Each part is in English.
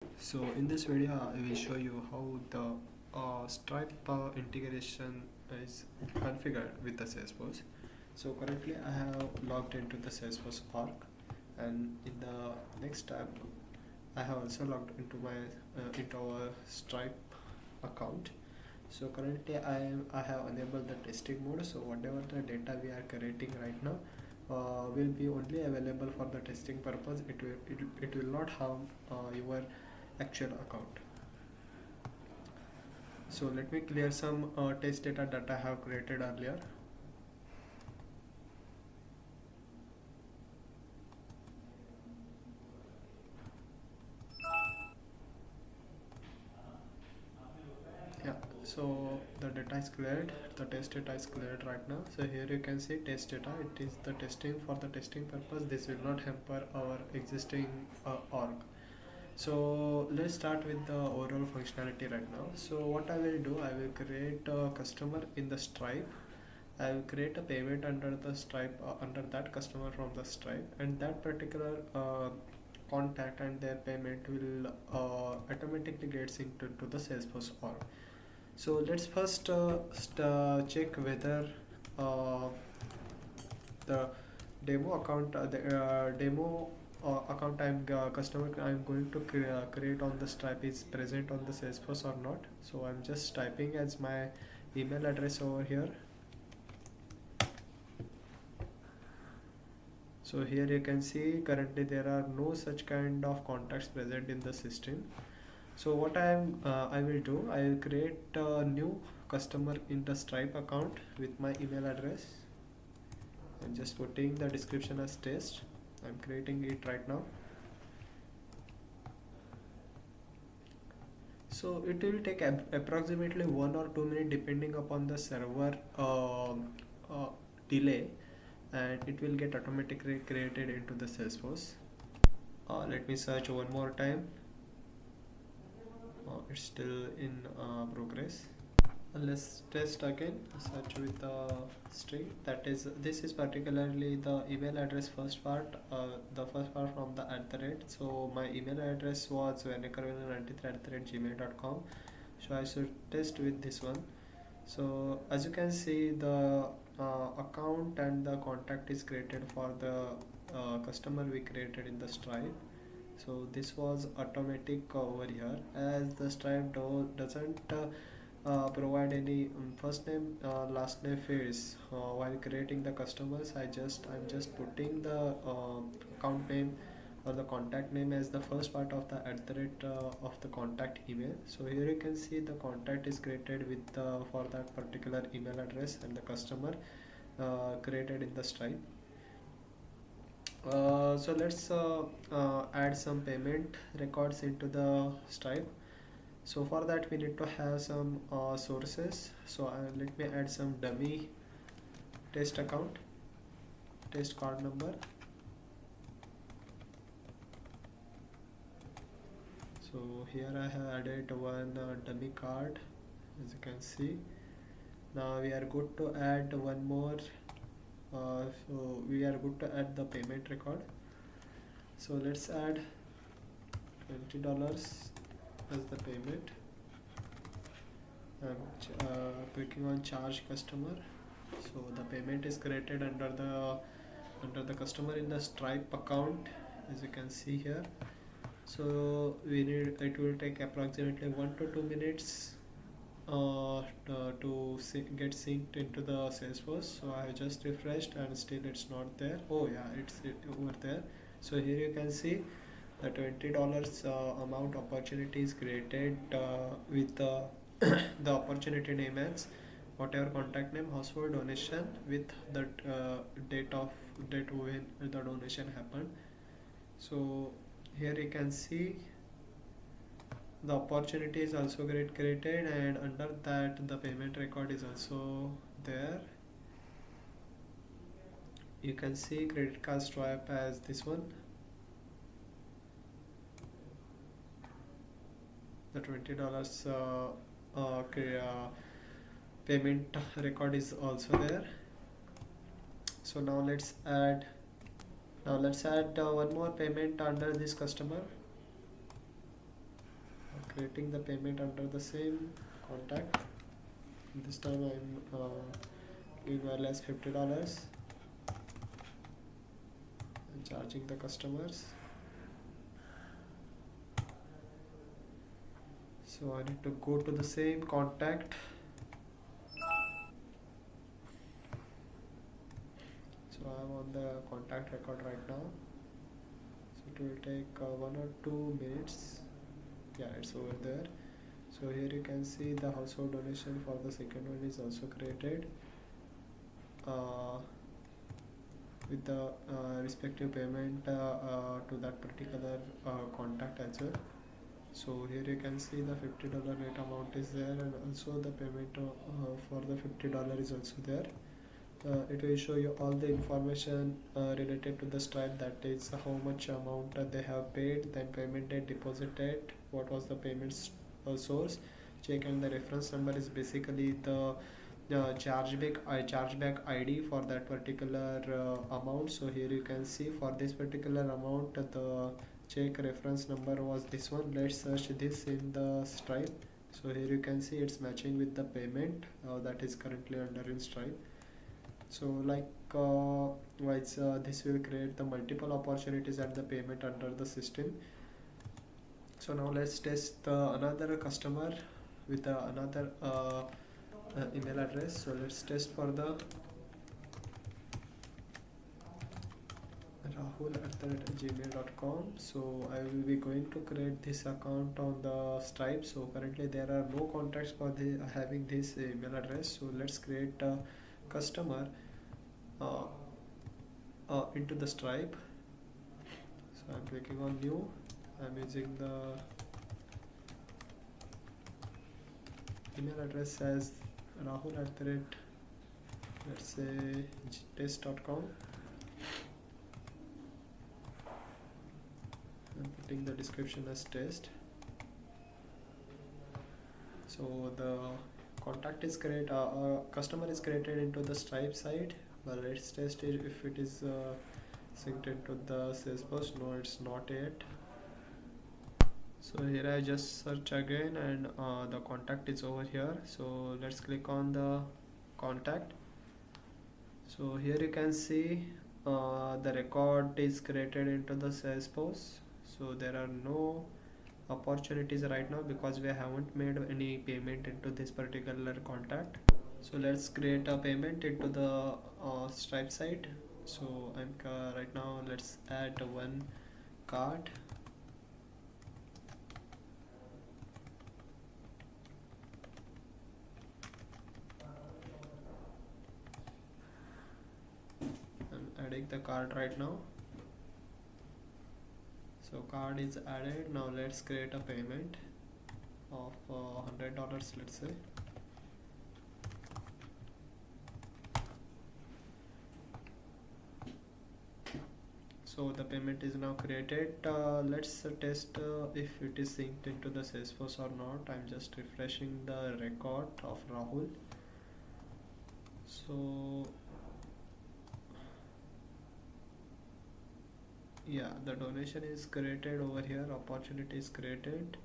So in this video I will show you how the Stripe integration is configured with the Salesforce. So currently I have logged into the Salesforce org, and in the next tab I have also logged into our Stripe account. So currently I have enabled the testing mode, so whatever the data we are creating right now will be only available for the testing purpose. It will not harm your actual account. So let me clear some test data that I have created earlier. Yeah, so the data is cleared, the test data is cleared right now. So here you can see test data. It is the testing. For the testing purpose, this will not hamper our existing org. So let's start with the overall functionality right now. So what I will do, I will create a customer in the Stripe. I will create a payment under the Stripe, under that customer from the Stripe, and that particular contact and their payment will automatically get synced to the Salesforce org. So let's first check whether uh, the demo account, the demo account customer I'm going to create on the Stripe is present on the Salesforce or not. So I'm just typing as my email address over here. So here you can see currently there are no such kind of contacts present in the system. So what I will do, I will create a new customer in the Stripe account with my email address. I'm just putting the description as test. I'm creating it right now. So it will take approximately 1 or 2 minutes depending upon the server delay, and it will get automatically created into the Salesforce. Let me search one more time. It's still in progress. Let's test again. Search with the string. That is, this is particularly the email address first part, the first part from the @ so my email address was venekarvela93@gmail.com, so I should test with this one. So as you can see, the account and the contact is created for the customer we created in the Stripe. So this was automatic over here, as the Stripe doesn't provide any first name last name fields while creating the customers. I'm just putting the account name or the contact name as the first part of the of the contact email. So here you can see the contact is created with for that particular email address, and the customer created in the Stripe. So let's add some payment records into the Stripe. So for that we need to have some sources. So let me add some dummy test account, test card number. So here I have added one dummy card, as you can see. Now we are good to add one more. So we are good to add the payment record. So let's add $20 as the payment. I'm clicking on charge customer. So the payment is created under the customer in the Stripe account, as you can see here. So it will take approximately 1 to 2 minutes to get synced into the Salesforce. So I have just refreshed and still it's not there. Oh yeah, it's over there. So here you can see the $20 amount opportunity is created with the opportunity name as whatever contact name, household, donation with the date when the donation happened. So here you can see the opportunity is also created, and under that the payment record is also there. You can see credit card swipe as this one. The $20 payment record is also there. So now let's add one more payment under this customer. creating the payment under the same contact. This time I'm giving wireless $50 and charging the customers. So I need to go to the same contact. So I'm on the contact record right now. So it will take 1 or 2 minutes. Yeah, it's over there. So here you can see the household donation for the second one is also created with the respective payment to that particular contact as well. So here you can see the $50 net amount is there, and also the payment for the $50 is also there. It will show you all the information related to the Stripe, that is how much amount they have paid, then payment date, deposit date, what was the payment source, check, and the reference number is basically the chargeback ID for that particular amount. So here you can see for this particular amount the check reference number was this one. Let's search this in the Stripe. So here you can see it's matching with the payment that is currently under in Stripe. So this will create the multiple opportunities at the payment under the system. So now let's test another customer with another email address. So let's test for the rahul@gmail.com. So I will be going to create this account on the Stripe. So currently there are no contacts for having this email address. So let's create a customer into the Stripe. So I'm clicking on new. I'm using the email address as rahul let's say test.com. I'm putting the description as test. So the contact is created, customer is created into the Stripe side. Well, let's test it if it is synced into the Salesforce. No, it's not yet. So here I just search again, and the contact is over here. So let's click on the contact. So here you can see the record is created into the Salesforce. So there are no opportunities right now because we haven't made any payment into this particular contact. So let's create a payment into the Stripe side. So I'm right now let's add one card. I'm adding the card right now. So card is added. Now let's create a payment of $100, let's say. So the payment is now created. Let's test if it is synced into the Salesforce or not. I'm just refreshing the record of Rahul. So yeah, the donation is created over here, opportunity is created,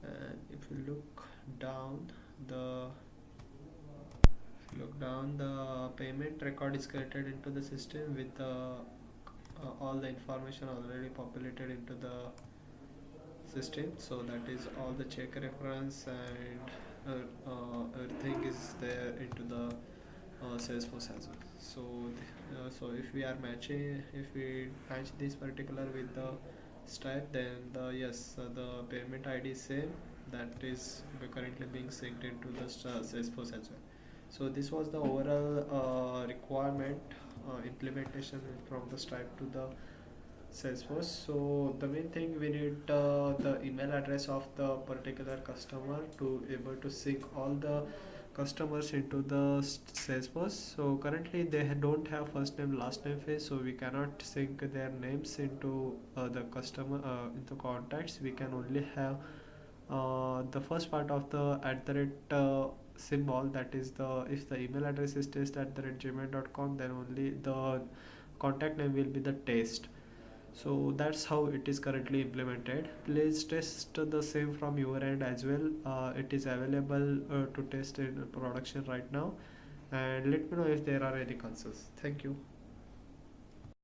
and if you look down the payment record is created into the system with all the information already populated into the system. So that is all the check reference and everything is there into the Salesforce as well. So if we match this particular with the Stripe, then the payment ID is same, that is currently being synced into the Salesforce as well. So this was the overall requirement implementation from the Stripe to the Salesforce. So the main thing, we need the email address of the particular customer to able to sync all the customers into the Salesforce. So currently they don't have first name last name field, so we cannot sync their names into the customer into contacts. We can only have the first part of the symbol, that is if the email address is test@gmail.com, then only the contact name will be the test. So that's how it is currently implemented. Please test the same from your end as well. It is available to test in production right now, and let me know if there are any concerns. Thank you.